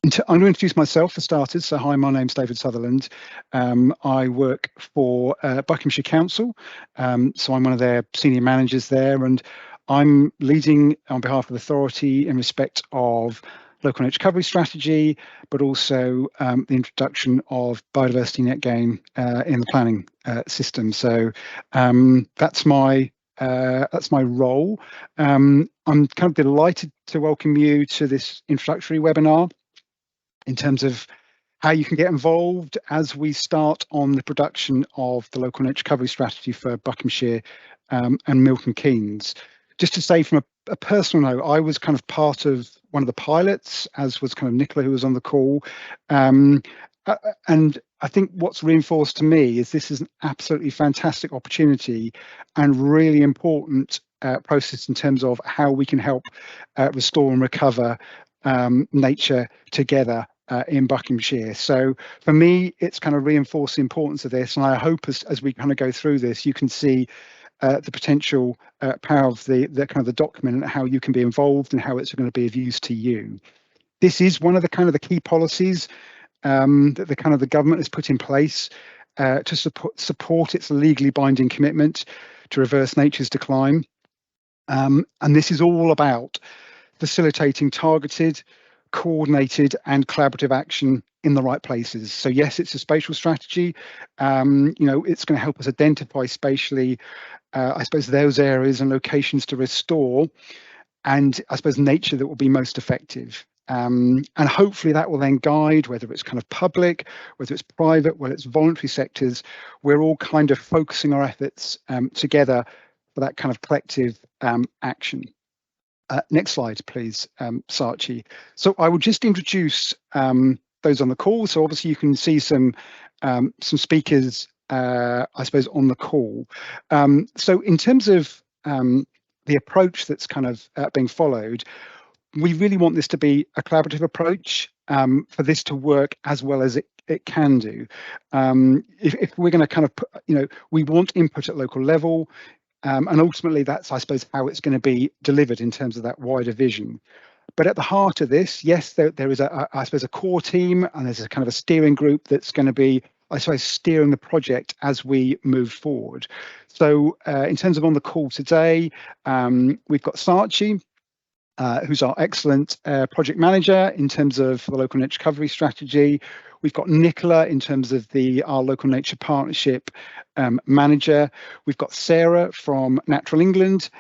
I'm going to introduce myself for starters. So hi, my name's David Sutherland. I work for Buckinghamshire Council. So I'm one of their senior managers there, and I'm leading on behalf of the authority in respect of local nature recovery strategy, but also the introduction of biodiversity net gain in the planning system. So that's my role. I'm kind of delighted to welcome you to this introductory webinar in terms of how you can get involved as we start on the production of the local nature recovery strategy for Buckinghamshire and Milton Keynes. Just to say from a personal note, I was kind of part of one of the pilots, as was kind of Nicola, who was on the call. And I think what's reinforced to me is this is an absolutely fantastic opportunity and really important process in terms of how we can help restore and recover nature together in Buckinghamshire. So for me, it's kind of reinforced the importance of this, and I hope as we kind of go through this, you can see the potential power of the kind of the document and how you can be involved and how it's going to be of use to you. This is one of the kind of the key policies that the government has put in place to support its legally binding commitment to reverse nature's decline, and this is all about facilitating targeted, coordinated and collaborative action in the right places. So yes, it's a spatial strategy. It's going to help us identify spatially, I suppose, those areas and locations to restore, and I suppose nature that will be most effective. And hopefully that will then guide whether it's kind of public, whether it's private, whether it's voluntary sectors. We're all kind of focusing our efforts together for that kind of collective action. Next slide, please, Saatchi. So I will just introduce those on the call. So obviously you can see some speakers, I suppose, on the call. So in terms of the approach that's kind of being followed, we really want this to be a collaborative approach for this to work as well as it can do. If we're going to kind of, we want input at local level. And ultimately, that's, I suppose, how it's going to be delivered in terms of that wider vision. But at the heart of this, yes, there is, I suppose, a core team, and there's a kind of a steering group that's going to be, I suppose, steering the project as we move forward. So in terms of on the call today, we've got Saatchi, who's our excellent project manager in terms of the local nature recovery strategy. We've got Nicola in terms of our local nature partnership manager. We've got Sarah from Natural England,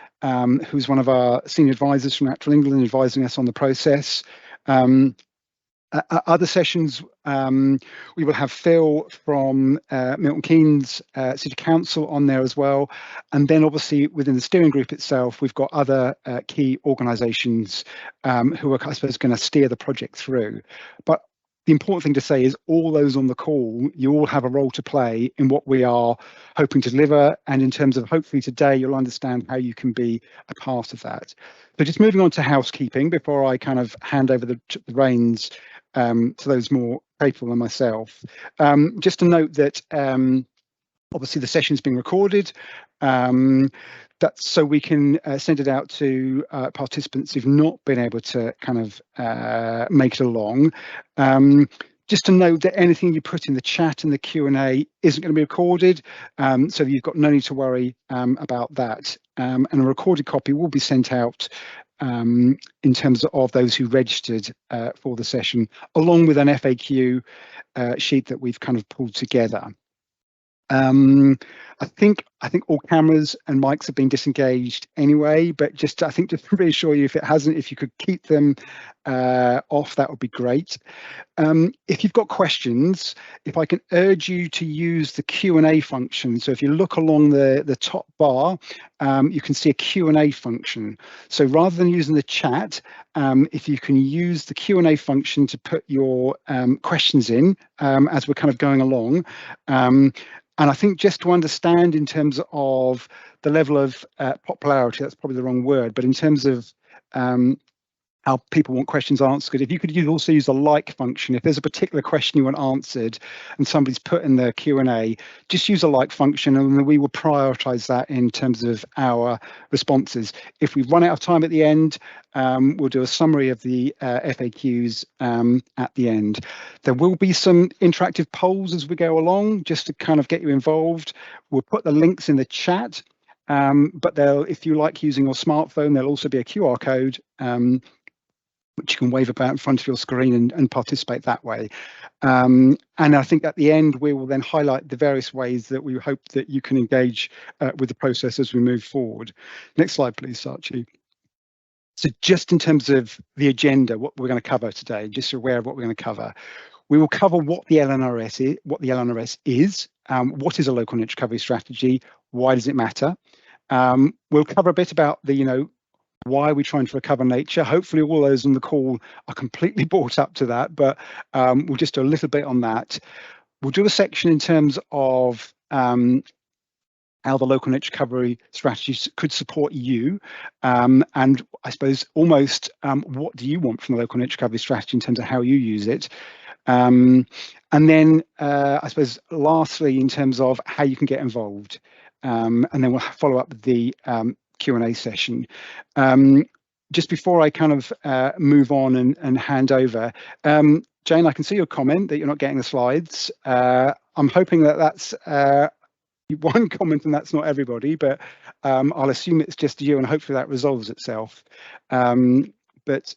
who's one of our senior advisors from Natural England, advising us on the process. Other sessions, we will have Phil from Milton Keynes City Council on there as well. And then obviously within the steering group itself, we've got other key organisations who are, I suppose, going to steer the project through. But the important thing to say is all those on the call, you all have a role to play in what we are hoping to deliver. And in terms of hopefully today, you'll understand how you can be a part of that. So just moving on to housekeeping before I kind of hand over the reins to those more capable than myself. Just to note that obviously the session is being recorded. That's so we can send it out to participants who've not been able to kind of make it along. Just to note that anything you put in the chat and the Q&A isn't going to be recorded, so you've got no need to worry about that. And a recorded copy will be sent out in terms of those who registered for the session, along with an FAQ sheet that we've kind of pulled together. I think all cameras and mics have been disengaged anyway, but just to reassure you, if it hasn't, if you could keep them off, that would be great. If you've got questions, if I can urge you to use the Q&A function. So if you look along the top bar, you can see a Q&A function. So rather than using the chat, if you can use the Q&A function to put your questions in as we're kind of going along. And I think just to understand in terms of the level of popularity, that's probably the wrong word, but in terms of how how people want questions answered. If you could also use the like function, if there's a particular question you want answered and somebody's put in the Q&A, just use a like function and we will prioritize that in terms of our responses. If we run out of time at the end, we'll do a summary of the FAQs at the end. There will be some interactive polls as we go along, just to kind of get you involved. We'll put the links in the chat, but if you like using your smartphone, there'll also be a QR code which you can wave about in front of your screen and participate that way. And I think at the end, we will then highlight the various ways that we hope that you can engage with the process as we move forward. Next slide, please, Sachi. So just in terms of the agenda, what we're going to cover today, just so you're aware of what we're going to cover. We will cover what the LNRS is, what is a local niche recovery strategy, why does it matter? We'll cover a bit about the, why are we trying to recover nature? Hopefully all those on the call are completely brought up to that, but we'll just do a little bit on that. We'll do a section in terms of how the local niche recovery strategies could support you, and I suppose almost what do you want from the local niche recovery strategy in terms of how you use it. And then I suppose lastly in terms of how you can get involved, and then we'll follow up with the Q&A session. Just before I kind of move on and hand over, Jane, I can see your comment that you're not getting the slides. I'm hoping that that's one comment and that's not everybody, but I'll assume it's just you and hopefully that resolves itself. But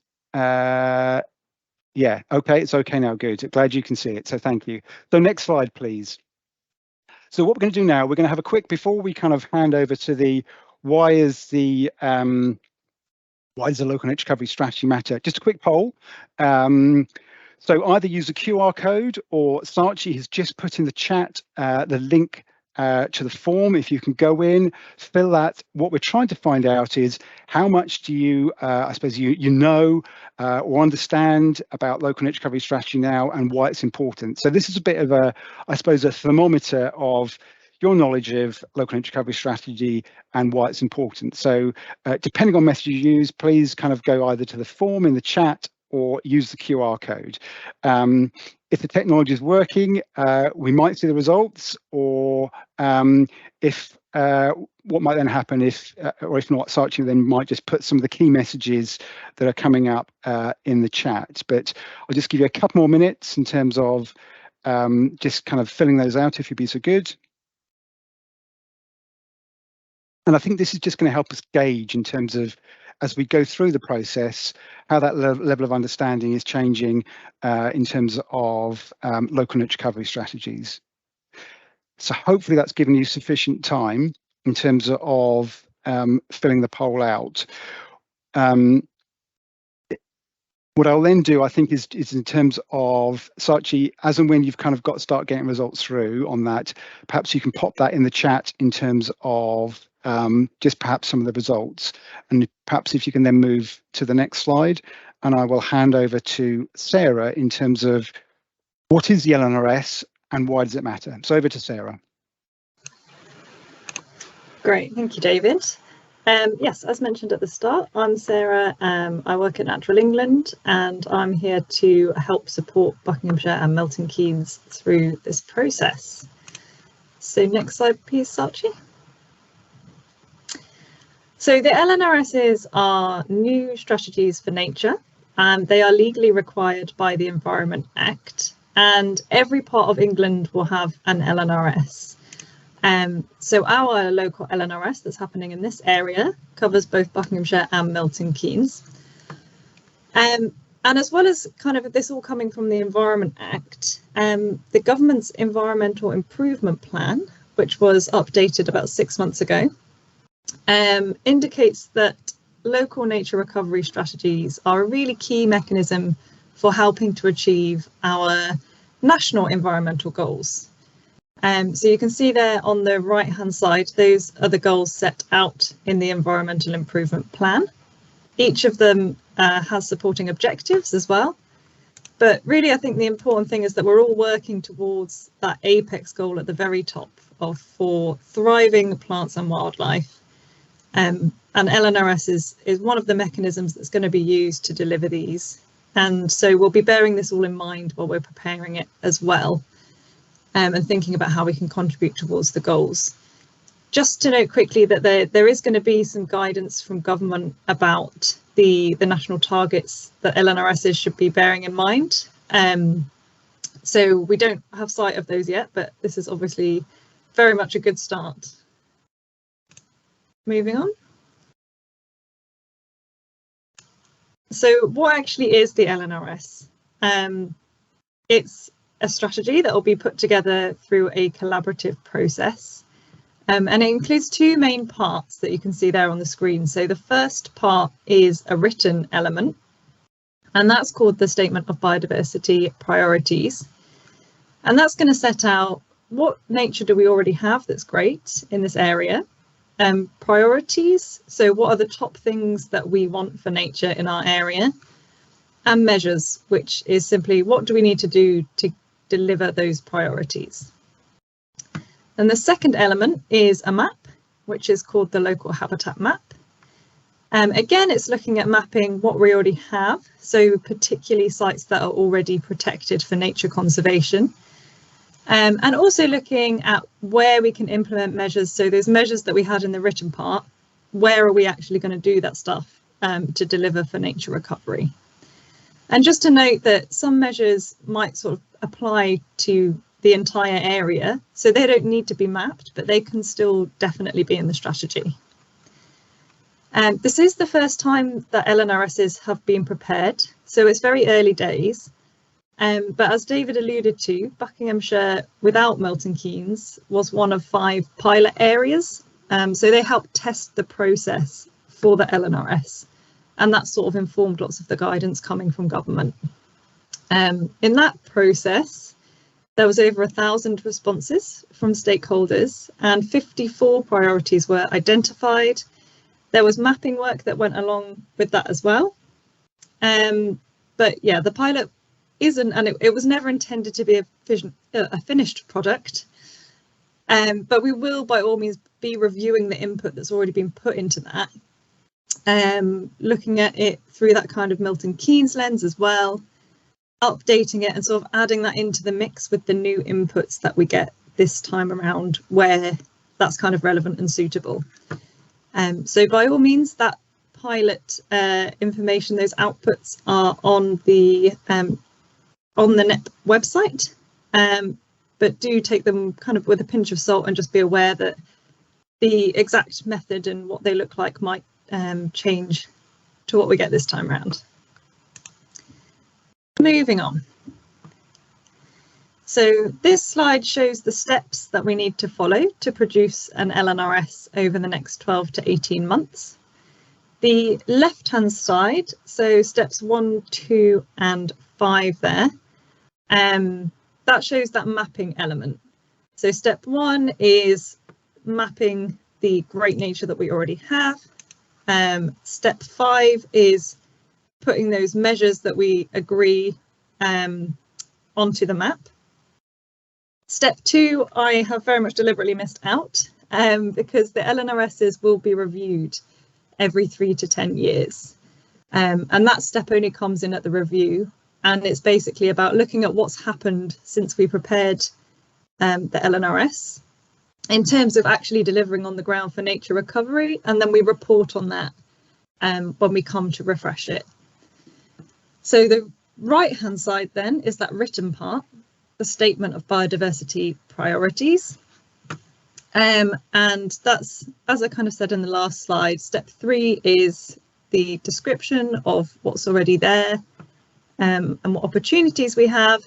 yeah, okay, it's okay now, good. Glad you can see it, so thank you. So next slide, please. So what we're going to do now, we're going to have a quick, before we kind of hand over to the why does the local niche recovery strategy matter? Just a quick poll. So either use a QR code or Sachi has just put in the chat the link to the form. If you can go in, fill that. What we're trying to find out is how much do you, I suppose you know or understand about local niche recovery strategy now and why it's important. So this is a bit of a, I suppose, a thermometer of your knowledge of local niche recovery strategy and why it's important. So depending on method you use, please kind of go either to the form in the chat or use the QR code. If the technology is working, we might see the results, or if what might then happen if, or if not, Sachi then might just put some of the key messages that are coming up in the chat. But I'll just give you a couple more minutes in terms of just kind of filling those out if you'd be so good. And I think this is just going to help us gauge in terms of, as we go through the process, how that level of understanding is changing in terms of local niche recovery strategies. So hopefully that's given you sufficient time in terms of filling the poll out. What I'll then do, I think, is in terms of Sachi, as and when you've kind of start getting results through on that, perhaps you can pop that in the chat in terms of just perhaps some of the results, and perhaps if you can then move to the next slide, and I will hand over to Sarah in terms of what is the LNRS and why does it matter. So over to Sarah. Great, thank you, David. Yes, as mentioned at the start, I'm Sarah. I work at Natural England and I'm here to help support Buckinghamshire and Milton Keynes through this process. So next slide, please, Sachi. So the LNRSs are new strategies for nature, and they are legally required by the Environment Act, and every part of England will have an LNRS. So our local LNRS that's happening in this area covers both Buckinghamshire and Milton Keynes. And as well as kind of this all coming from the Environment Act, the government's Environmental Improvement Plan, which was updated about 6 months ago, indicates that local nature recovery strategies are a really key mechanism for helping to achieve our national environmental goals. So you can see there on the right hand side, those are the goals set out in the Environmental Improvement Plan. Each of them has supporting objectives as well. But really, I think the important thing is that we're all working towards that apex goal at the very top for thriving plants and wildlife. And LNRS is one of the mechanisms that's going to be used to deliver these. And so we'll be bearing this all in mind while we're preparing it as well, and thinking about how we can contribute towards the goals. Just to note quickly that there is going to be some guidance from government about the national targets that LNRSs should be bearing in mind. So we don't have sight of those yet, but this is obviously very much a good start. Moving on. So what actually is the LNRS? It's a strategy that will be put together through a collaborative process. And it includes two main parts that you can see there on the screen. So the first part is a written element, and that's called the Statement of Biodiversity Priorities. And that's going to set out what nature do we already have that's great in this area. Priorities, so what are the top things that we want for nature in our area, and measures, which is simply what do we need to do to deliver those priorities. And the second element is a map, which is called the Local Habitat Map. Again, it's looking at mapping what we already have, so particularly sites that are already protected for nature conservation. And also looking at where we can implement measures. So those measures that we had in the written part, where are we actually going to do that stuff to deliver for nature recovery? And just to note that some measures might sort of apply to the entire area, so they don't need to be mapped, but they can still definitely be in the strategy. This is the first time that LNRSs have been prepared, so it's very early days. But as David alluded to, Buckinghamshire without Milton Keynes was one of 5 pilot areas. So they helped test the process for the LNRS, and that sort of informed lots of the guidance coming from government. In that process, there was over 1,000 responses from stakeholders and 54 priorities were identified. There was mapping work that went along with that as well. But yeah, the pilot isn't, and it was never intended to be a finished product, but we will by all means be reviewing the input that's already been put into that, looking at it through that kind of Milton Keynes lens as well, updating it and sort of adding that into the mix with the new inputs that we get this time around where that's kind of relevant and suitable. So by all means, that pilot information, those outputs are on the NEP website, but do take them kind of with a pinch of salt and just be aware that the exact method and what they look like might change to what we get this time around. Moving on. So this slide shows the steps that we need to follow to produce an LNRS over the next 12 to 18 months. The left-hand side, so steps 1, 2 and 5 there, that shows that mapping element. So step 1 is mapping the great nature that we already have. Step 5 is putting those measures that we agree onto the map. Step 2, I have very much deliberately missed out because the LNRSs will be reviewed every 3 to 10 years. And that step only comes in at the review. And it's basically about looking at what's happened since we prepared the LNRS in terms of actually delivering on the ground for nature recovery. And then we report on that when we come to refresh it. So the right hand side then is that written part, the Statement of Biodiversity Priorities. And that's, as I kind of said in the last slide, step 3 is the description of what's already there and what opportunities we have.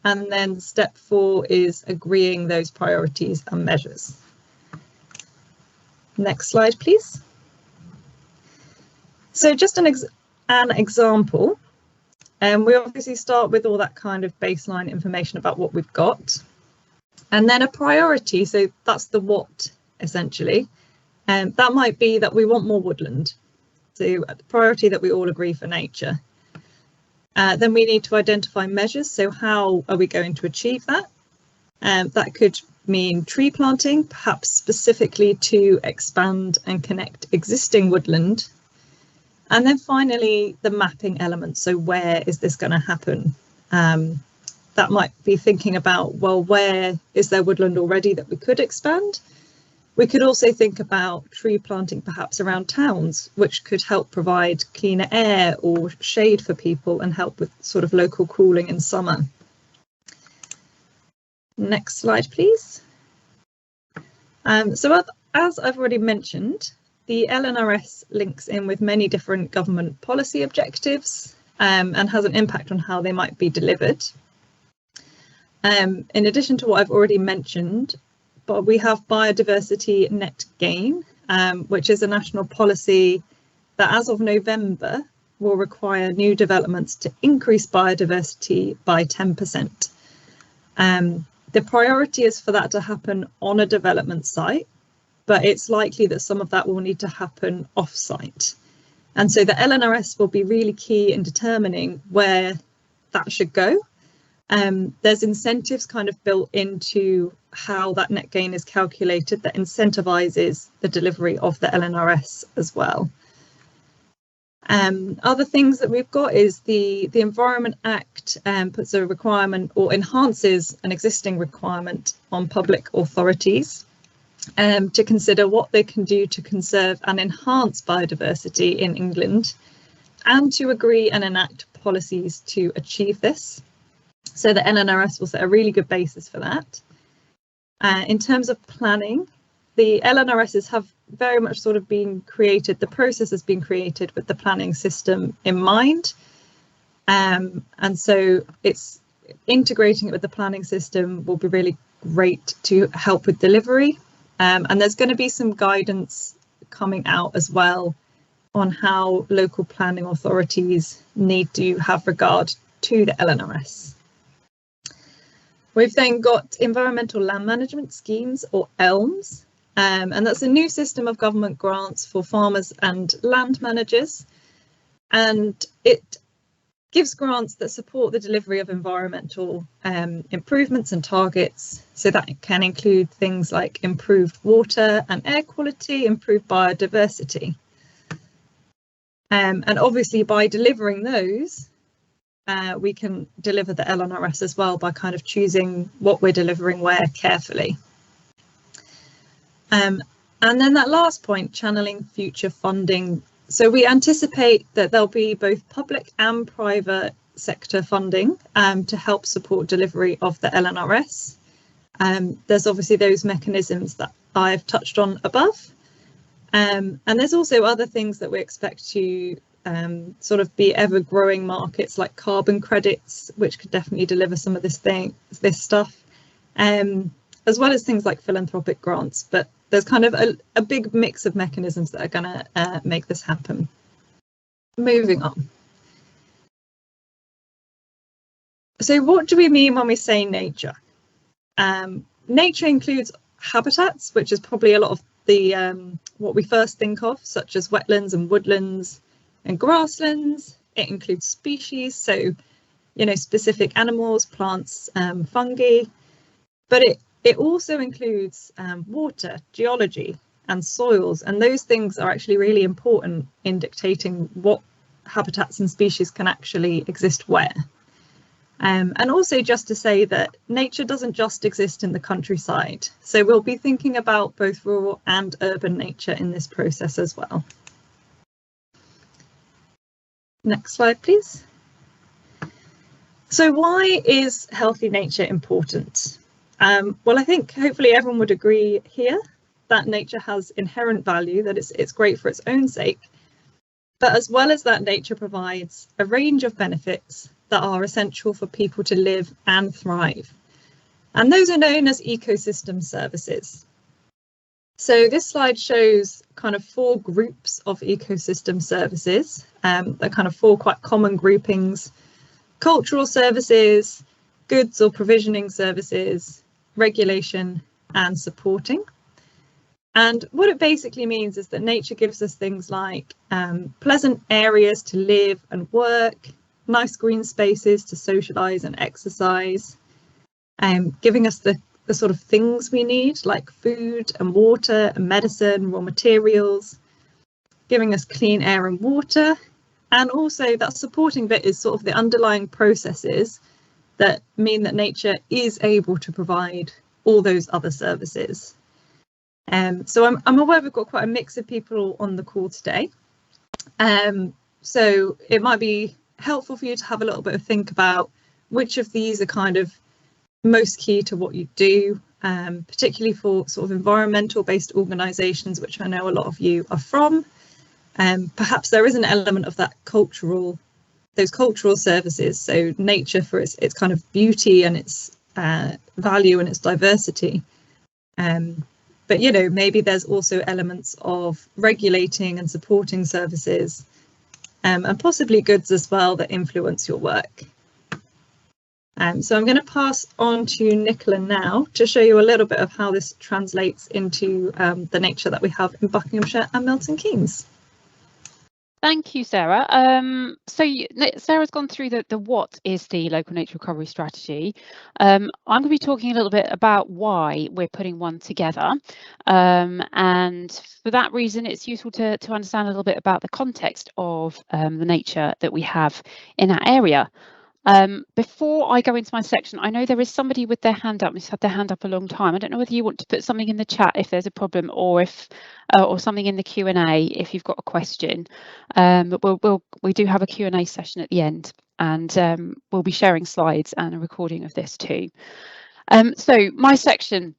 And then step 4 is agreeing those priorities and measures. Next slide, please. So just an example. We obviously start with all that kind of baseline information about what we've got. And then a priority, so that's the what, essentially. That might be that we want more woodland. So a priority that we all agree for nature. Then we need to identify measures. So how are we going to achieve that? That could mean tree planting, perhaps specifically to expand and connect existing woodland. And then finally, the mapping element. So where is this going to happen? That might be thinking about, well, where is there woodland already that we could expand? We could also think about tree planting perhaps around towns, which could help provide cleaner air or shade for people and help with sort of local cooling in summer. Next slide, please. So as I've already mentioned, the LNRS links in with many different government policy objectives and has an impact on how they might be delivered. In addition to what I've already mentioned, but we have biodiversity net gain, which is a national policy that as of November will require new developments to increase biodiversity by 10%. The priority is for that to happen on a development site, but it's likely that some of that will need to happen off-site. And so the LNRS will be really key in determining where that should go. There's incentives kind of built into how that net gain is calculated that incentivizes the delivery of the LNRS as well. Other things that we've got is the Environment Act puts a requirement or enhances an existing requirement on public authorities to consider what they can do to conserve and enhance biodiversity in England and to agree and enact policies to achieve this. So the LNRS will set a really good basis for that. In terms of planning, the LNRSs have very much sort of been created, the process has been created with the planning system in mind. And so it's integrating it with the planning system will be really great to help with delivery. And there's going to be some guidance coming out as well on how local planning authorities need to have regard to the LNRS. We've then got environmental land management schemes, or ELMS, and that's a new system of government grants for farmers and land managers. And it gives grants that support the delivery of environmental improvements and targets. So that can include things like improved water and air quality, improved biodiversity. And obviously by delivering those, we can deliver the LNRS as well by kind of choosing what we're delivering where carefully. And then that last point, channeling future funding. So we anticipate that there'll be both public and private sector funding to help support delivery of the LNRS. There's obviously those mechanisms that I've touched on above. And there's also other things that we expect to sort of be ever growing markets like carbon credits, which could definitely deliver some of this stuff, as well as things like philanthropic grants. But there's kind of a big mix of mechanisms that are going to make this happen. Moving on. So what do we mean when we say nature? Nature includes habitats, which is probably a lot of the what we first think of, such as wetlands and woodlands and grasslands. It includes species, so specific animals, plants, fungi, but it also includes water, geology and soils, and those things are actually really important in dictating what habitats and species can actually exist where. And also just to say that nature doesn't just exist in the countryside, so we'll be thinking about both rural and urban nature in this process as well. Next slide, please. So why is healthy nature important? Well, I think hopefully everyone would agree here that nature has inherent value, that it's great for its own sake. But as well as that, nature provides a range of benefits that are essential for people to live and thrive. And those are known as ecosystem services. So this slide shows kind of 4 groups of ecosystem services. They're kind of 4 quite common groupings: cultural services, goods or provisioning services, regulation and supporting. And what it basically means is that nature gives us things like pleasant areas to live and work, nice green spaces to socialise and exercise, giving us the the sort of things we need, like food and water and medicine, raw materials, giving us clean air and water. And also that supporting bit is sort of the underlying processes that mean that nature is able to provide all those other services. So I'm aware we've got quite a mix of people on the call today. So it might be helpful for you to have a little bit of think about which of these are kind of most key to what you do, particularly for sort of environmental based organisations, which I know a lot of you are from. Perhaps there is an element of that those cultural services, so nature for its kind of beauty and its value and its diversity. But, you know, maybe there's also elements of regulating and supporting services and possibly goods as well that influence your work. So I'm going to pass on to Nicola now to show you a little bit of how this translates into the nature that we have in Buckinghamshire and Milton Keynes. Thank you, Sarah. So Sarah's gone through the what is the local nature recovery strategy. I'm going to be talking a little bit about why we're putting one together. And for that reason, it's useful to understand a little bit about the context of the nature that we have in our area. Before I go into my section, I know there is somebody with their hand up who's had their hand up a long time. I don't know whether you want to put something in the chat if there's a problem, or if or something in the Q&A if you've got a question. But we do have a Q&A session at the end, and we'll be sharing slides and a recording of this too. So my section.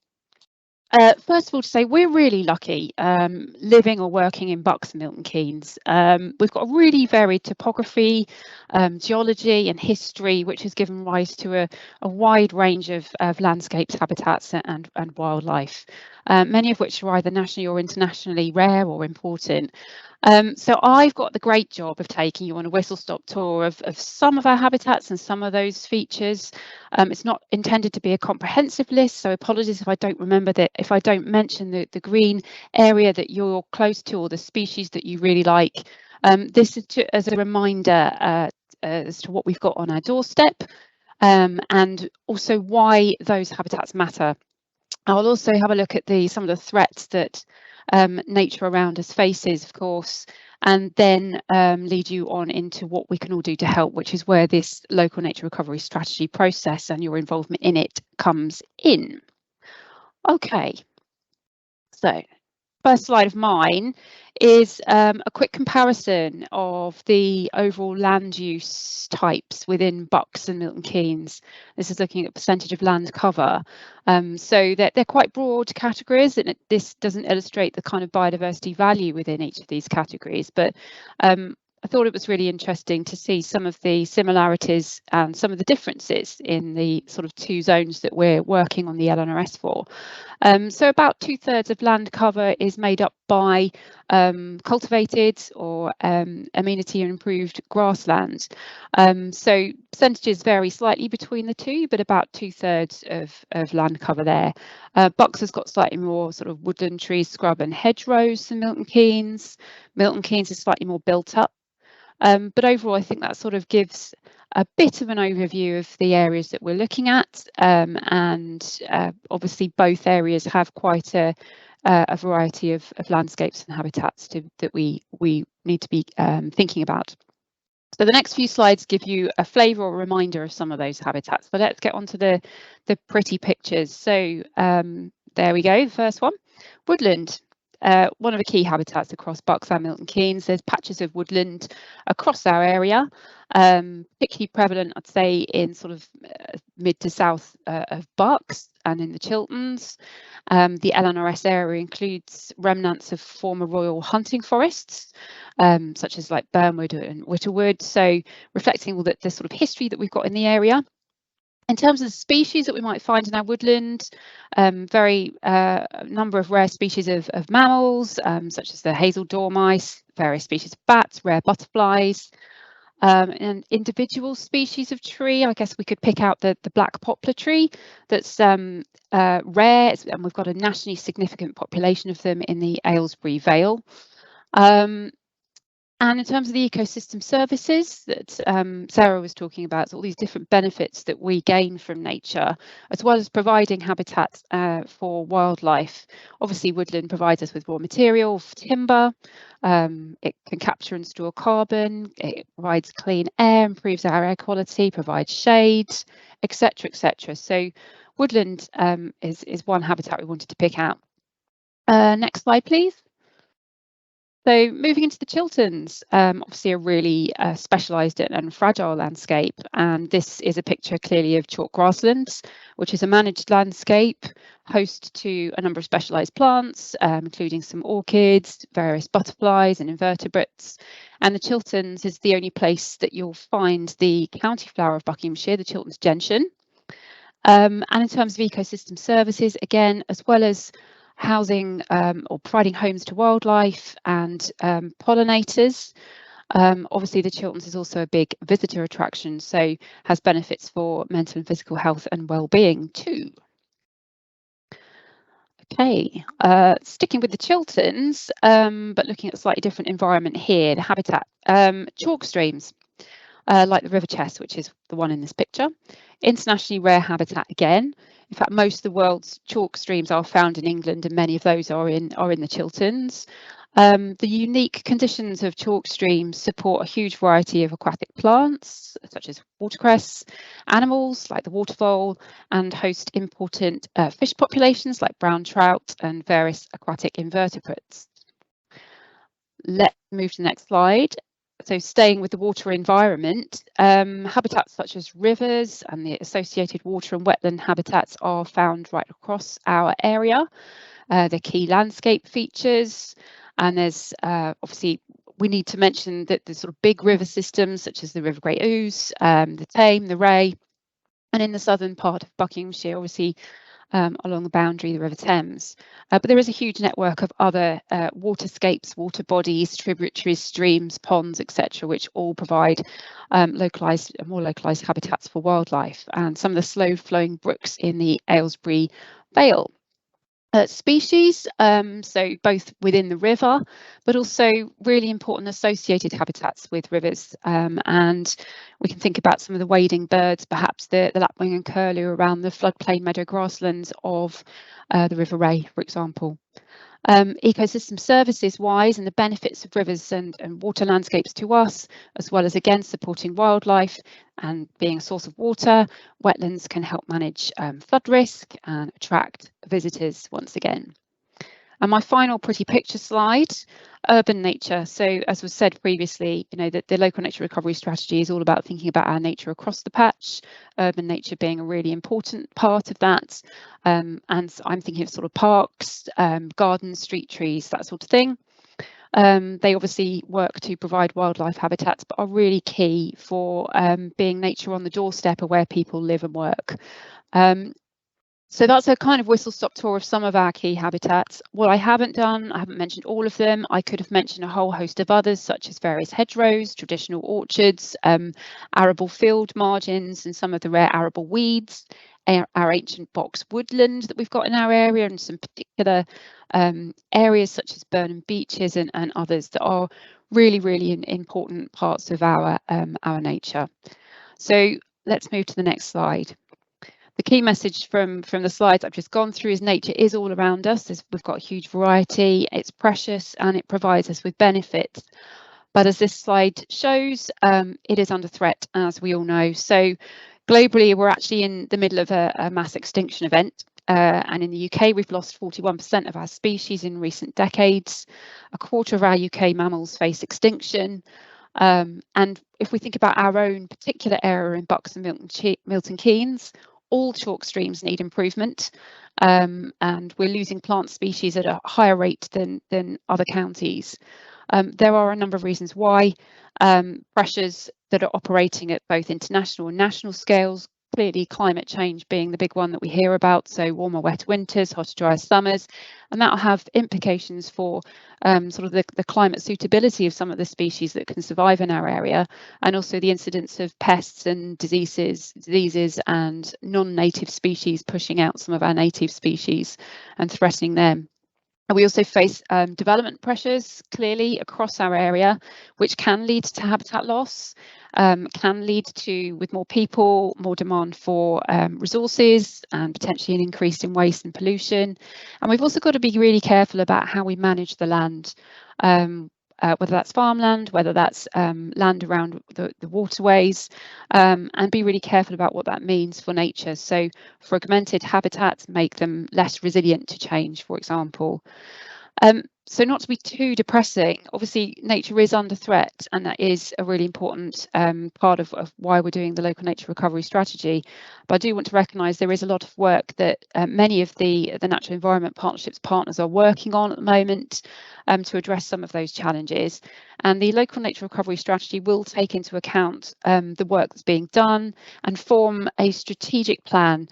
First of all, to say we're really lucky living or working in Bucks and Milton Keynes. We've got a really varied topography, geology and history, which has given rise to a wide range of landscapes, habitats and wildlife, many of which are either nationally or internationally rare or important. So I've got the great job of taking you on a whistle-stop tour of some of our habitats and some of those features. It's not intended to be a comprehensive list, so apologies if I don't remember that, if I don't mention the green area that you're close to or the species that you really like. This is as a reminder as to what we've got on our doorstep, and also why those habitats matter. I'll also have a look at some of the threats that nature around us faces, of course, and then lead you on into what we can all do to help, which is where this local nature recovery strategy process and your involvement in it comes in. Okay, so first slide of mine is a quick comparison of the overall land use types within Bucks and Milton Keynes. This is looking at percentage of land cover. So they're quite broad categories, and this doesn't illustrate the kind of biodiversity value within each of these categories, but I thought it was really interesting to see some of the similarities and some of the differences in the sort of two zones that we're working on the LNRS for. So about 2/3 of land cover is made up by cultivated or amenity and improved grassland. So percentages vary slightly between the two, but about 2/3 of land cover there. Bucks has got slightly more sort of woodland, trees, scrub and hedgerows than Milton Keynes. Milton Keynes is slightly more built up. But overall, I think that sort of gives a bit of an overview of the areas that we're looking at, and obviously both areas have quite a variety of landscapes and habitats that we need to be thinking about. So the next few slides give you a flavour or a reminder of some of those habitats. But let's get on to the pretty pictures. So there we go, the first one, woodland. One of the key habitats across Bucks and Milton Keynes. There's patches of woodland across our area, particularly prevalent, I'd say, in sort of mid to south of Bucks and in the Chilterns. The LNRS area includes remnants of former royal hunting forests, such as like Burnwood and Whitterwood, so reflecting all the sort of history that we've got in the area. In terms of the species that we might find in our woodland, very number of rare species of mammals, such as the hazel dormice, various species of bats, rare butterflies, and individual species of tree. I guess we could pick out the black poplar tree that's rare, and we've got a nationally significant population of them in the Aylesbury Vale. And in terms of the ecosystem services that Sarah was talking about, so all these different benefits that we gain from nature, as well as providing habitat for wildlife. Obviously, woodland provides us with raw material for timber. It can capture and store carbon. It provides clean air, improves our air quality, provides shade, etc., etc. So woodland is one habitat we wanted to pick out. Next slide, please. So moving into the Chilterns, obviously a really specialised and fragile landscape, and this is a picture clearly of chalk grasslands, which is a managed landscape, host to a number of specialised plants, including some orchids, various butterflies and invertebrates. And the Chilterns is the only place that you'll find the county flower of Buckinghamshire, the Chilterns gentian. And in terms of ecosystem services, again, as well as housing or providing homes to wildlife and pollinators. Obviously, the Chilterns is also a big visitor attraction, so has benefits for mental and physical health and well-being too. Okay, sticking with the Chilterns, but looking at a slightly different environment here, the habitat. Chalk streams, like the River Chess, which is the one in this picture. Internationally rare habitat again. In fact, most of the world's chalk streams are found in England, and many of those are in the Chilterns. The unique conditions of chalk streams support a huge variety of aquatic plants, such as watercress, animals like the watervole, and host important fish populations like brown trout and various aquatic invertebrates. Let's move to the next slide. So staying with the water environment, habitats such as rivers and the associated water and wetland habitats are found right across our area. They're key landscape features, and there's obviously we need to mention that the sort of big river systems such as the River Great Ouse, the Tame, the Ray, and in the southern part of Buckinghamshire, obviously along the boundary, the River Thames. But there is a huge network of other waterscapes, water bodies, tributaries, streams, ponds, etc., which all provide more localised habitats for wildlife, and some of the slow-flowing brooks in the Aylesbury Vale. Species, so both within the river, but also really important associated habitats with rivers, and we can think about some of the wading birds, perhaps the lapwing and curlew around the floodplain meadow grasslands of the River Ray, for example. Ecosystem services wise, and the benefits of rivers and water landscapes to us, as well as again supporting wildlife and being a source of water, wetlands can help manage flood risk and attract visitors once again. And my final pretty picture slide, urban nature. So as was said previously, you know, that the local nature recovery strategy is all about thinking about our nature across the patch, urban nature being a really important part of that. And I'm thinking of sort of parks, gardens, street trees, that sort of thing. They obviously work to provide wildlife habitats, but are really key for being nature on the doorstep of where people live and work. So that's a kind of whistle-stop tour of some of our key habitats. What I haven't done, I haven't mentioned all of them. I could have mentioned a whole host of others, such as various hedgerows, traditional orchards, arable field margins, and some of the rare arable weeds, our ancient box woodland that we've got in our area, and some particular areas such as Burnham Beaches and others that are really, really important parts of our nature. So let's move to the next slide. The key message from the slides I've just gone through is nature is all around us. We've got a huge variety, it's precious, and it provides us with benefits. But as this slide shows, it is under threat, as we all know. So globally, we're actually in the middle of a mass extinction event. And in the UK, we've lost 41% of our species in recent decades. A quarter of our UK mammals face extinction. And if we think about our own particular area in Bucks and Milton Keynes, all chalk streams need improvement, and we're losing plant species at a higher rate than other counties. There are a number of reasons why. Pressures that are operating at both international and national scales, clearly climate change being the big one that we hear about, so warmer, wet winters, hotter, drier summers, and that will have implications for sort of the climate suitability of some of the species that can survive in our area, and also the incidence of pests and diseases and non-native species pushing out some of our native species and threatening them. And we also face development pressures clearly across our area, which can lead to habitat loss, can lead to, with more people, more demand for resources and potentially an increase in waste and pollution. And we've also got to be really careful about how we manage the land, whether that's farmland, whether that's land around the waterways, and be really careful about what that means for nature. So fragmented habitats make them less resilient to change, for example. So not to be too depressing, obviously nature is under threat, and that is a really important part of why we're doing the local nature recovery strategy. But I do want to recognise there is a lot of work that many of the natural environment partnerships partners are working on at the moment to address some of those challenges. And the local nature recovery strategy will take into account the work that's being done and form a strategic plan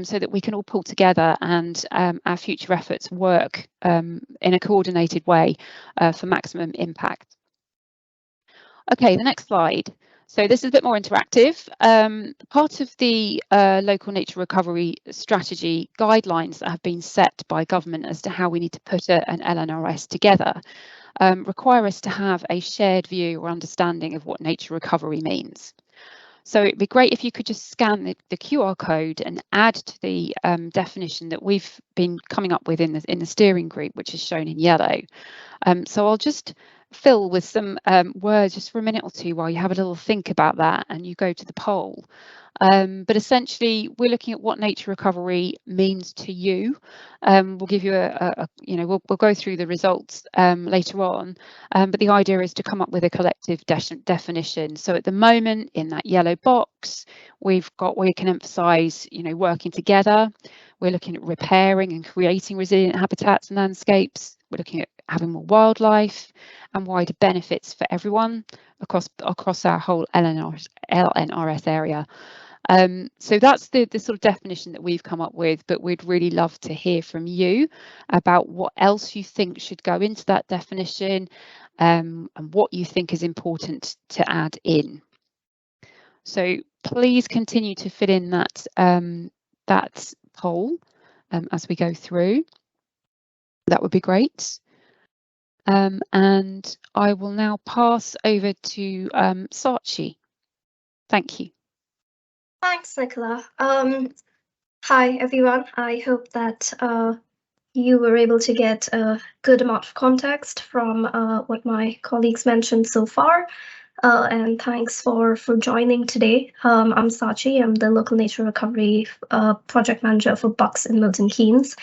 so that we can all pull together and our future efforts work in a coordinated way for maximum impact. Okay, the next slide. So this is a bit more interactive. Part of the local nature recovery strategy guidelines that have been set by government as to how we need to put an LNRS together require us to have a shared view or understanding of what nature recovery means. So it'd be great if you could just scan the QR code and add to the definition that we've been coming up with in the steering group, which is shown in yellow. So I'll just fill with some words just for a minute or two while you have a little think about that and you go to the poll. But essentially, we're looking at what nature recovery means to you. We'll give you we'll go through the results later on. But the idea is to come up with a collective definition. So at the moment, in that yellow box, we can emphasise, working together. We're looking at repairing and creating resilient habitats and landscapes. We're looking at having more wildlife and wider benefits for everyone across our whole LNRS area. So that's the sort of definition that we've come up with, but we'd really love to hear from you about what else you think should go into that definition and what you think is important to add in. So please continue to fill in that poll as we go through. That would be great. And I will now pass over to Sachi. Thank you. Thanks, Nicola. Hi, everyone. I hope that you were able to get a good amount of context from what my colleagues mentioned so far. And thanks for joining today. I'm Sachi. I'm the Local Nature Recovery Project Manager for Bucks in Milton Keynes.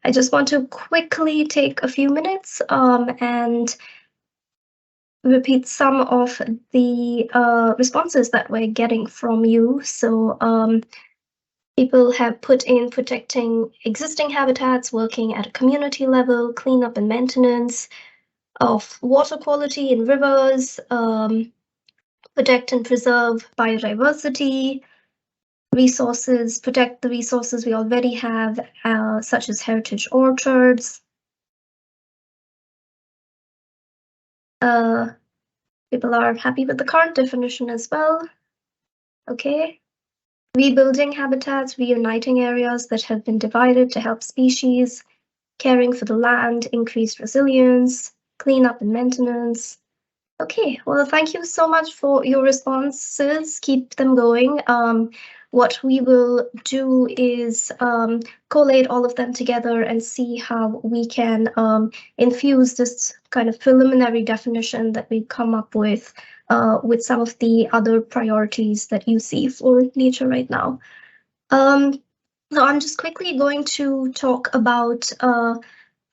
I just want to quickly take a few minutes and repeat some of the responses that we're getting from you. So people have put in protecting existing habitats, working at a community level, cleanup and maintenance of water quality in rivers, protect and preserve biodiversity, resources, protect the resources we already have, such as heritage orchards. People are happy with the current definition as well. Okay. Rebuilding habitats, reuniting areas that have been divided to help species, caring for the land, increased resilience, cleanup and maintenance. Okay, well, thank you so much for your responses. Keep them going. What we will do is collate all of them together and see how we can infuse this kind of preliminary definition that we come up with some of the other priorities that you see for nature right now. So I'm just quickly going to talk about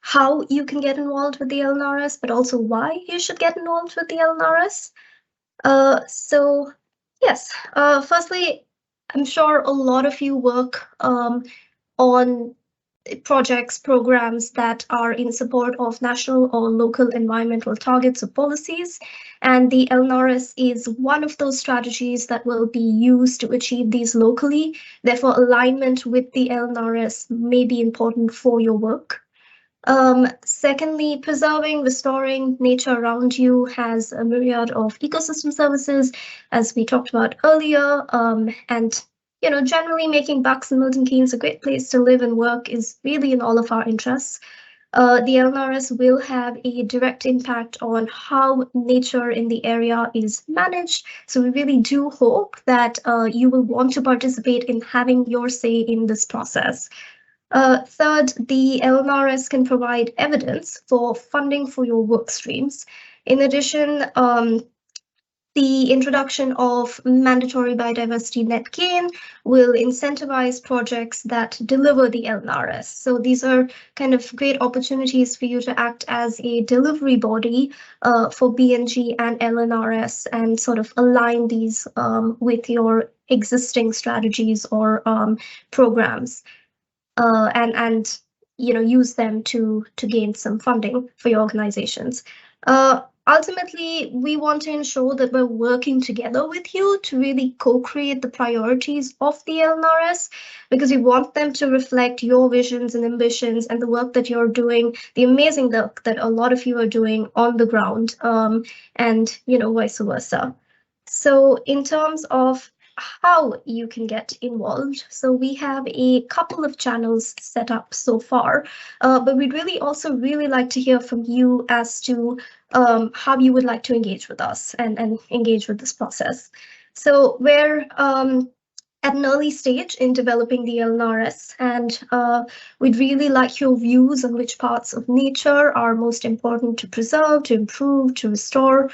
how you can get involved with the LNRS, but also why you should get involved with the LNRS. So yes, firstly, I'm sure a lot of you work on projects, programs that are in support of national or local environmental targets or policies. And the LNRS is one of those strategies that will be used to achieve these locally. Therefore, alignment with the LNRS may be important for your work. Secondly, preserving, restoring nature around you has a myriad of ecosystem services, as we talked about earlier, and generally making Bucks and Milton Keynes a great place to live and work is really in all of our interests. the LNRS will have a direct impact on how nature in the area is managed. So we really do hope that you will want to participate in having your say in this process. Third, the LNRS can provide evidence for funding for your work streams. In addition, the introduction of mandatory biodiversity net gain will incentivize projects that deliver the LNRS. So these are kind of great opportunities for you to act as a delivery body for BNG and LNRS and sort of align these with your existing strategies or programs and use them to gain some funding for your organizations. Ultimately, we want to ensure that we're working together with you to really co-create the priorities of the LNRS, because we want them to reflect your visions and ambitions and the work that you're doing, the amazing work that a lot of you are doing on the ground, and vice versa. So in terms of how you can get involved, so we have a couple of channels set up so far, but we'd really also like to hear from you as to how you would like to engage with us and engage with this process. So we're at an early stage in developing the LNRS, and we'd really like your views on which parts of nature are most important to preserve, to improve, to restore.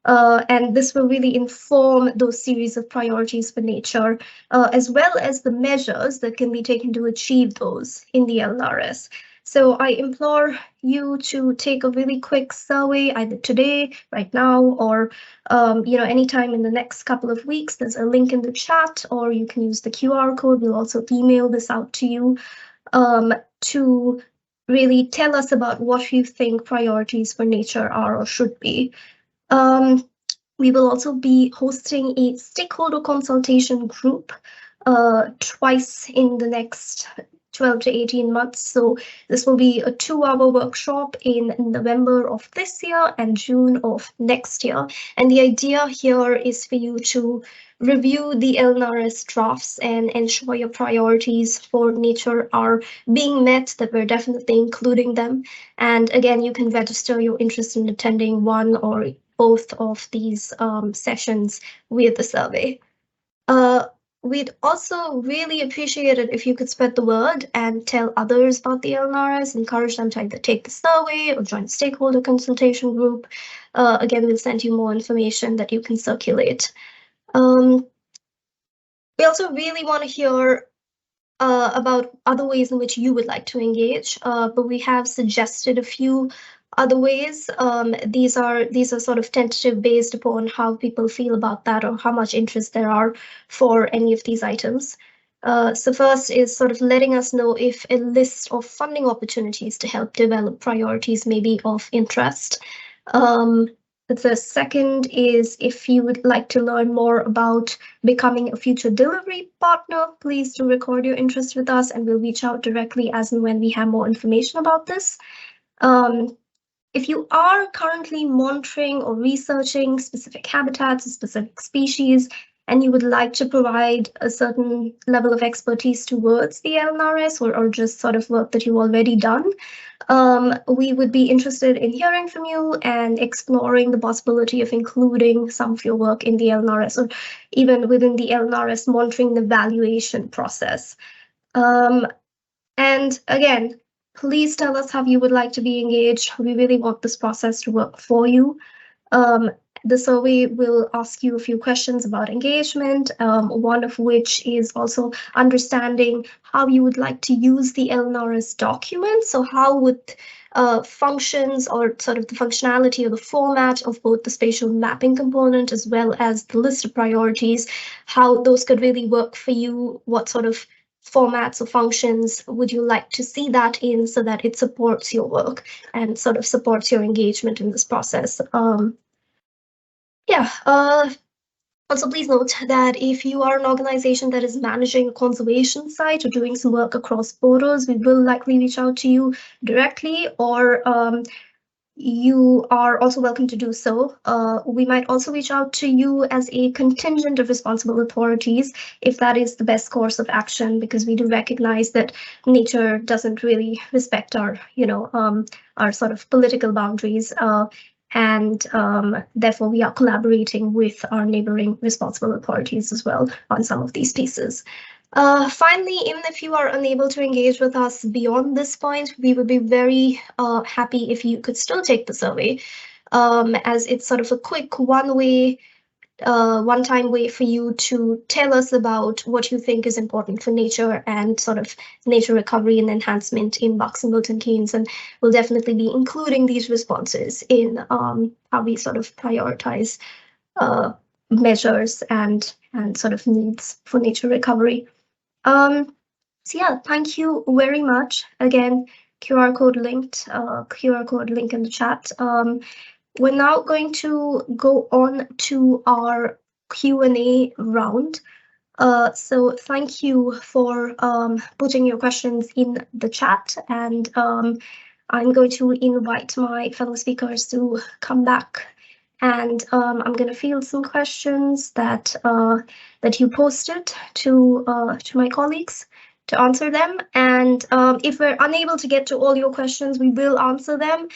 And this will really inform those series of priorities for nature, as well as the measures that can be taken to achieve those in the LNRS. So I implore you to take a really quick survey either today, right now, or anytime in the next couple of weeks. There's a link in the chat, or you can use the QR code. We'll also email this out to you to really tell us about what you think priorities for nature are or should be. We will also be hosting a stakeholder consultation group twice in the next 12 to 18 months. So this will be a 2-hour workshop in November of this year and June of next year. And the idea here is for you to review the LNRS drafts and ensure your priorities for nature are being met, that we're definitely including them. And again, you can register your interest in attending one or both of these sessions with the survey. We'd also really appreciate it if you could spread the word and tell others about the LNRS, encourage them to either take the survey or join the stakeholder consultation group. Again, we'll send you more information that you can circulate. We also really want to hear about other ways in which you would like to engage, but we have suggested a few other ways. These are sort of tentative based upon how people feel about that or how much interest there are for any of these items. So first is sort of letting us know if a list of funding opportunities to help develop priorities may be of interest. The second is if you would like to learn more about becoming a future delivery partner, please do record your interest with us and we'll reach out directly as and when we have more information about this. If you are currently monitoring or researching specific habitats or specific species, and you would like to provide a certain level of expertise towards the LNRS or just sort of work that you've already done, we would be interested in hearing from you and exploring the possibility of including some of your work in the LNRS or even within the LNRS monitoring and evaluation process. And again, please tell us how you would like to be engaged. We really want this process to work for you. The survey will ask you a few questions about engagement, one of which is also understanding how you would like to use the LNRS document. So how would functions or sort of the functionality or the format of both the spatial mapping component as well as the list of priorities, how those could really work for you, what sort of formats or functions would you like to see that in so that it supports your work and sort of supports your engagement in this process. Also, please note that if you are an organization that is managing a conservation site or doing some work across borders, we will likely reach out to you directly, or you are also welcome to do so. We might also reach out to you as a contingent of responsible authorities if that is the best course of action, because we do recognize that nature doesn't really respect our, our sort of political boundaries. And therefore, we are collaborating with our neighboring responsible authorities as well on some of these pieces. Finally, even if you are unable to engage with us beyond this point, we would be very happy if you could still take the survey, as it's sort of a quick one-time way for you to tell us about what you think is important for nature and sort of nature recovery and enhancement in Bucks and Milton Keynes. And we'll definitely be including these responses in how we sort of prioritize measures and sort of needs for nature recovery. So yeah, thank you very much. Again, QR code link in the chat. We're now going to go on to our Q&A round. So thank you for putting your questions in the chat, and I'm going to invite my fellow speakers to come back, and I'm going to field some questions that you posted to my colleagues to answer them. And if we're unable to get to all your questions, we will answer them,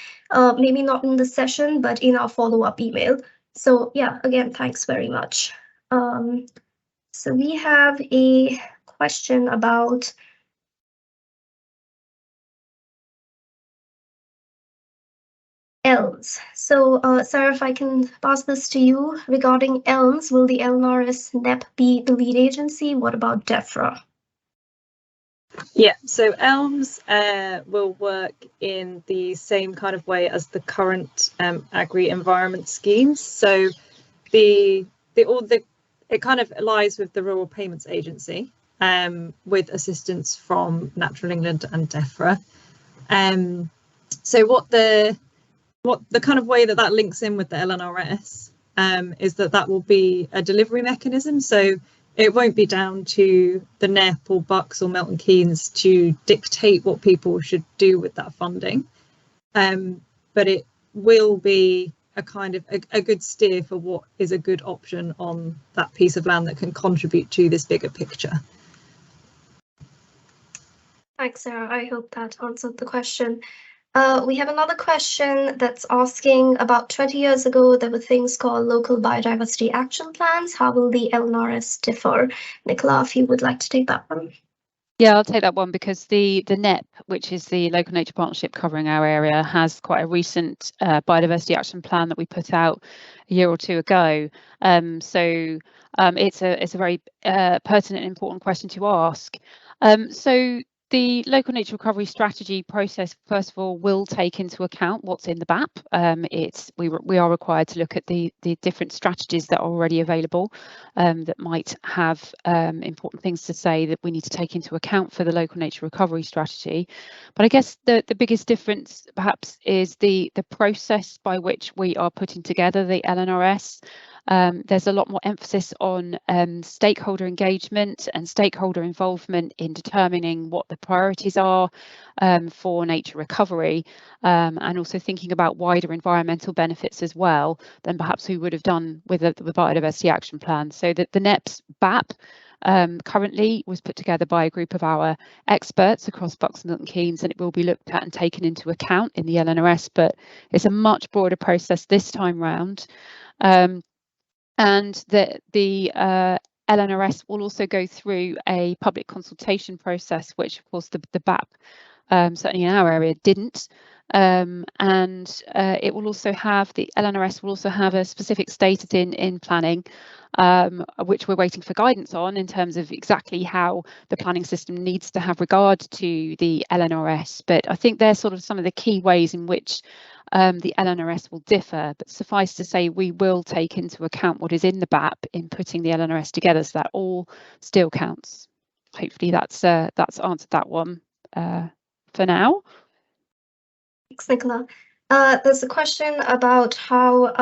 maybe not in the session, but in our follow-up email. So yeah, again, thanks very much. So we have a question about elms. So Sarah, if I can pass this to you regarding elms, will the LNRS NEP be the lead agency? What about DEFRA? Yeah, so ELMS will work in the same kind of way as the current agri-environment schemes. So it kind of lies with the Rural Payments Agency, with assistance from Natural England and DEFRA. So what the kind of way that links in with the LNRS is that will be a delivery mechanism. So it won't be down to the NEP or Bucks or Milton Keynes to dictate what people should do with that funding, but it will be a kind of a good steer for what is a good option on that piece of land that can contribute to this bigger picture. Thanks, Sarah. I hope that answered the question. We have another question that's asking, about 20 years ago, there were things called local biodiversity action plans. How will the LNRS differ? Nicola, if you would like to take that one. Yeah, I'll take that one, because the NEP, which is the Local Nature Partnership covering our area, has quite a recent biodiversity action plan that we put out a year or two ago. So it's a very pertinent and important question to ask. So the local nature recovery strategy process, first of all, will take into account what's in the BAP. We are required to look at the different strategies that are already available, that might have important things to say that we need to take into account for the local nature recovery strategy. But I guess the biggest difference perhaps is the process by which we are putting together the LNRS. There's a lot more emphasis on stakeholder engagement and stakeholder involvement in determining what the priorities are for nature recovery, and also thinking about wider environmental benefits as well than perhaps we would have done with the biodiversity action plan. So that the NEP's BAP currently was put together by a group of our experts across Bucks and Milton Keynes, and it will be looked at and taken into account in the LNRS, but it's a much broader process this time round. And the LNRS will also go through a public consultation process, which of course the BAP, certainly in our area, didn't. And it will also have, the LNRS will also have a specific status in planning, which we're waiting for guidance on in terms of exactly how the planning system needs to have regard to the LNRS. But I think they're sort of some of the key ways in which the LNRS will differ, but suffice to say we will take into account what is in the BAP in putting the LNRS together, so that all still counts. Hopefully that's answered that one for now. Thanks, Nicola. There's a question about how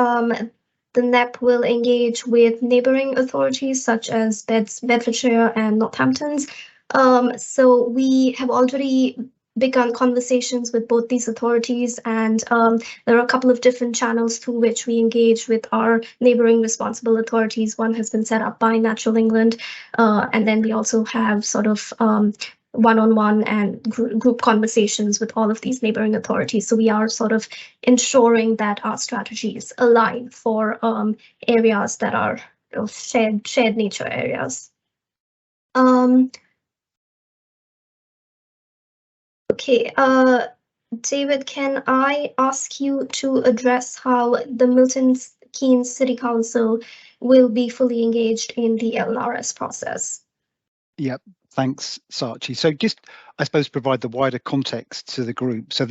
the NEP will engage with neighbouring authorities such as Bedfordshire and Northampton's. So we have already begun conversations with both these authorities, and there are a couple of different channels through which we engage with our neighbouring responsible authorities. One has been set up by Natural England, and then we also have sort of one-on-one and group conversations with all of these neighbouring authorities. So we are sort of ensuring that our strategies align for areas that are shared nature areas. Okay, David, can I ask you to address how the Milton Keynes City Council will be fully engaged in the LNRS process? Yep, thanks, Sachi. So just, I suppose, provide the wider context to the group. So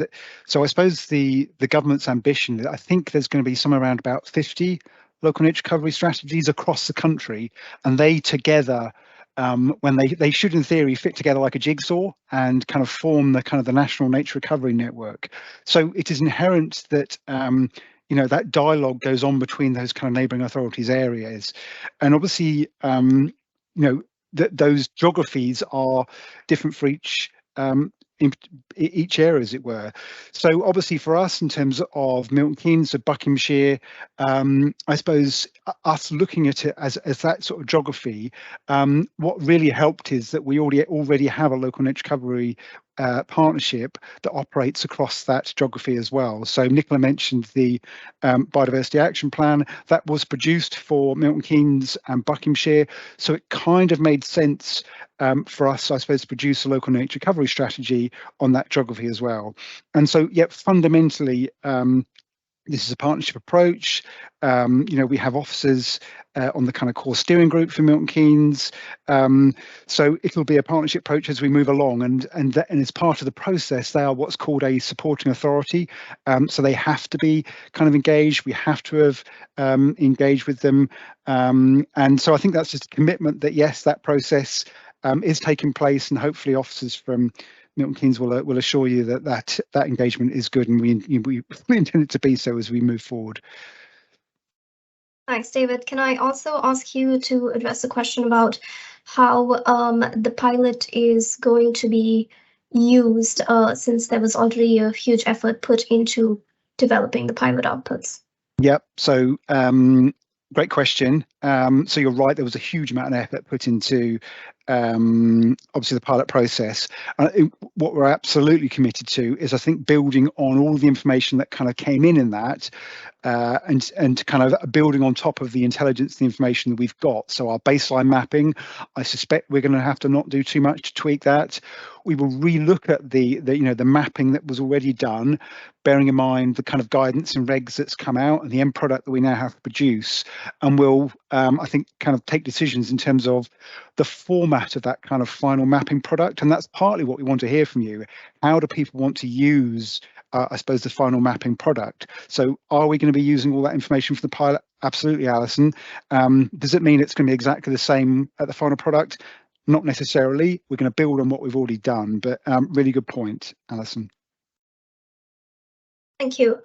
I suppose the government's ambition, I think there's going to be somewhere around about 50 local nature recovery strategies across the country, and they together, when they should in theory fit together like a jigsaw and kind of form the national nature recovery network. So it is inherent that you know, that dialogue goes on between those kind of neighbouring authorities areas, and obviously you know, those geographies are different for each area, as it were. So obviously for us, in terms of Milton Keynes, so Buckinghamshire, I suppose us looking at it as that sort of geography, what really helped is that we already have a local nature recovery partnership that operates across that geography as well. So Nicola mentioned the Biodiversity Action Plan that was produced for Milton Keynes and Buckinghamshire, so it kind of made sense for us, I suppose, to produce a local nature recovery strategy on that geography as well. And so, yeah, fundamentally, this is a partnership approach. You know, we have officers on the kind of core steering group for Milton Keynes. So it'll be a partnership approach as we move along, and as part of the process, they are what's called a supporting authority. So they have to be kind of engaged. We have to have engaged with them. And so I think that's just a commitment that, yes, that process is taking place, and hopefully officers from Milton Keynes will assure you that engagement is good, and we intend it to be so as we move forward. Thanks, David. Can I also ask you to address a question about how the pilot is going to be used, since there was already a huge effort put into developing the pilot outputs? Yep. So great question. So you're right, there was a huge amount of effort put into obviously the pilot process. What we're absolutely committed to is, I think, building on all the information that kind of came in that, and kind of building on top of the intelligence, the information that we've got. So our baseline mapping, I suspect we're going to have to not do too much to tweak that. We will relook at the mapping that was already done, bearing in mind the kind of guidance and regs that's come out and the end product that we now have to produce, and we'll I think kind of take decisions in terms of the format of that kind of final mapping product. And that's partly what we want to hear from you. How do people want to use I suppose the final mapping product? So are we going to be using all that information from the pilot? Absolutely, Alison. Does it mean it's going to be exactly the same at the final product? Not necessarily. We're going to build on what we've already done, but really good point, Alison. Thank you.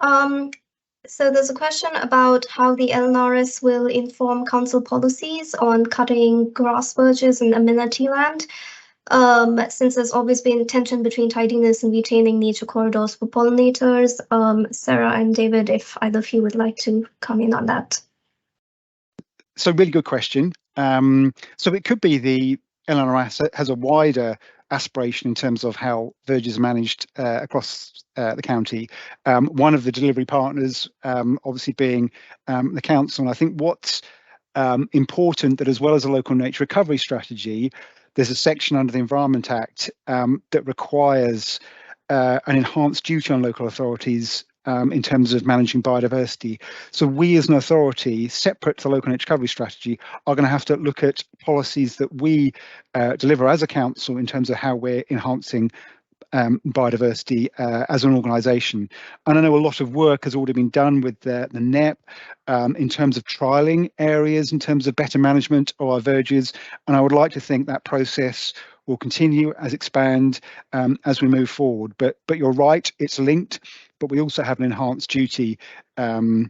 So there's a question about how the LNRS will inform council policies on cutting grass verges and amenity land. Since there's always been tension between tidiness and retaining nature corridors for pollinators. Sarah and David, if either of you would like to come in on that. So really good question. So it could be the LNRS has a wider aspiration in terms of how verges are managed across the county. One of the delivery partners obviously being the council. And I think what's important, that as well as a local nature recovery strategy, there's a section under the Environment Act that requires an enhanced duty on local authorities in terms of managing biodiversity. So we as an authority, separate to the local nature recovery strategy, are going to have to look at policies that we deliver as a council in terms of how we're enhancing biodiversity as an organisation. And I know a lot of work has already been done with the NEP in terms of trialling areas, in terms of better management of our verges. And I would like to think that process will continue as expand as we move forward. But you're right, it's linked, but we also have an enhanced duty to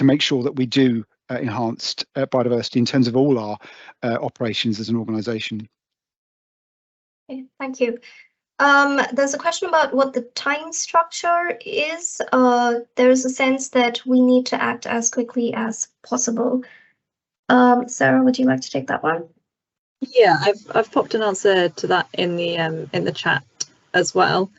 make sure that we do enhanced biodiversity in terms of all our operations as an organisation. Okay, thank you. There's a question about what the time structure is. There's a sense that we need to act as quickly as possible. Sarah, would you like to take that one? Yeah, I've popped an answer to that in the chat as well.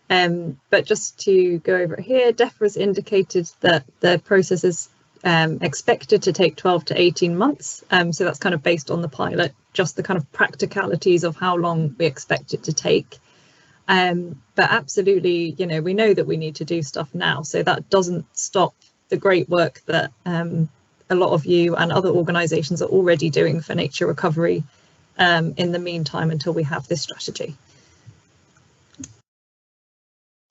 But just to go over it here, DEFRA has indicated that the process is expected to take 12 to 18 months. So that's kind of based on the pilot, just the kind of practicalities of how long we expect it to take. But absolutely, you know, we know that we need to do stuff now. So that doesn't stop the great work that a lot of you and other organisations are already doing for nature recovery in the meantime until we have this strategy.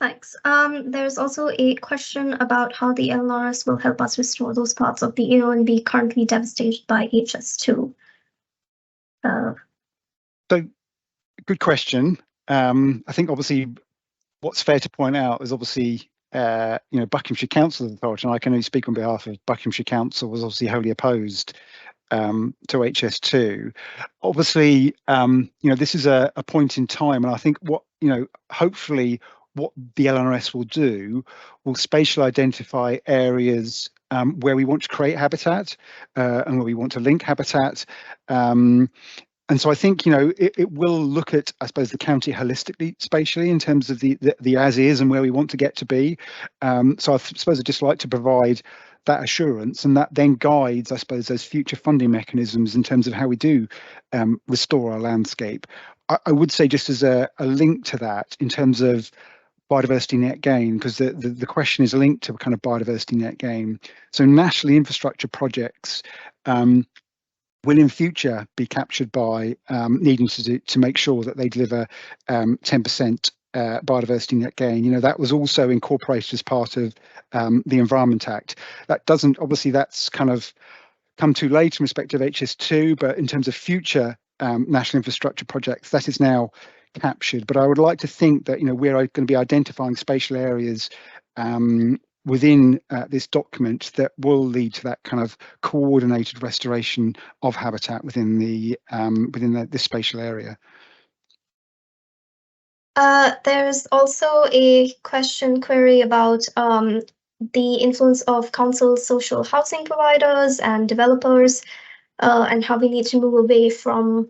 Thanks. There's also a question about how the LNRS will help us restore those parts of the AONB currently devastated by HS2. So, good question. I think obviously what's fair to point out is obviously you know, Buckinghamshire Council Authority, and I can only speak on behalf of Buckinghamshire Council, was obviously wholly opposed to HS2. Obviously, you know, this is a point in time, and I think what, you know, hopefully what the LNRS will do will spatially identify areas where we want to create habitat and where we want to link habitat. And so I think, you know, it will look at, I suppose, the county holistically, spatially, in terms of the as is and where we want to get to be. So I suppose I'd just like to provide that assurance, and that then guides, I suppose, those future funding mechanisms in terms of how we do restore our landscape. I would say, just as a link to that, in terms of biodiversity net gain, because the question is linked to kind of biodiversity net gain. So national infrastructure projects will in future be captured by needing to make sure that they deliver 10% biodiversity net gain. You know, that was also incorporated as part of the Environment Act. That doesn't, obviously that's kind of come too late in respect of HS2, but in terms of future national infrastructure projects, that is now captured. But I would like to think that, you know, we're going to be identifying spatial areas within this document that will lead to that kind of coordinated restoration of habitat within the this spatial area. There's also a query about the influence of council social housing providers and developers, and how we need to move away from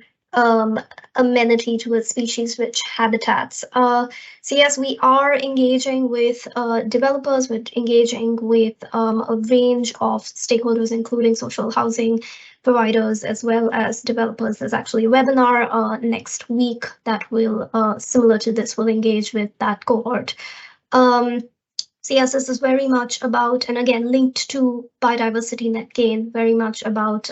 amenity towards species-rich habitats. So yes, we are engaging with developers, we're engaging with a range of stakeholders, including social housing providers as well as developers. There's actually a webinar next week that will, similar to this, will engage with that cohort. So yes, this is very much about, and again, linked to biodiversity net gain, very much about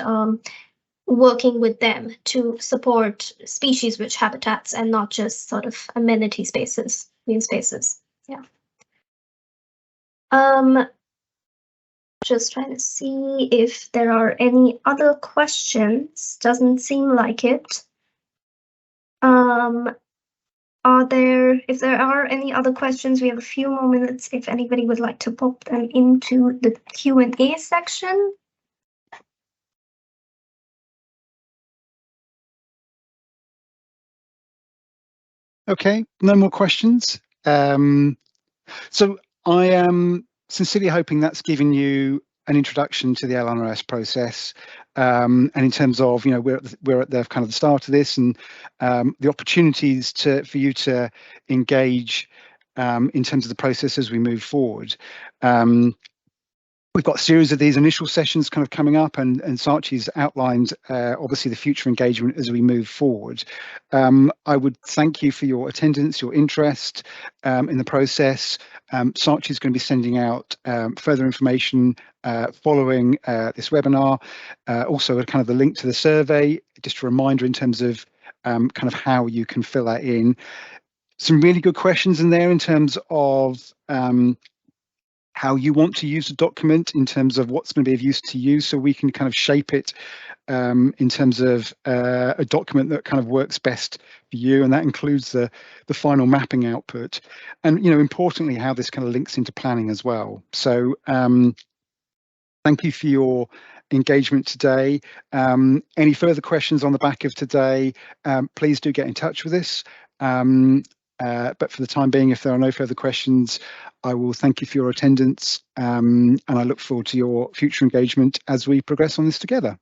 working with them to support species-rich habitats and not just sort of amenity spaces, green spaces. Yeah. Just trying to see if there are any other questions. Doesn't seem like it. If there are any other questions, we have a few more minutes if anybody would like to pop them into the Q&A section. Okay, no more questions. So I am sincerely hoping that's given you an introduction to the LNRS process, and in terms of, you know, we're at the kind of the start of this, and the opportunities for you to engage in terms of the process as we move forward. We've got a series of these initial sessions kind of coming up, and Saatchi's outlined obviously the future engagement as we move forward. I would thank you for your attendance, your interest in the process. Saatchi is going to be sending out further information following this webinar. Also, kind of the link to the survey, just a reminder in terms of kind of how you can fill that in. Some really good questions in there in terms of how you want to use the document, in terms of what's going to be of use to you, so we can kind of shape it in terms of a document that kind of works best for you, and that includes the final mapping output, and, you know, importantly, how this kind of links into planning as well. So thank you for your engagement today. Any further questions on the back of today, please do get in touch with us. But for the time being, if there are no further questions, I will thank you for your attendance, and I look forward to your future engagement as we progress on this together.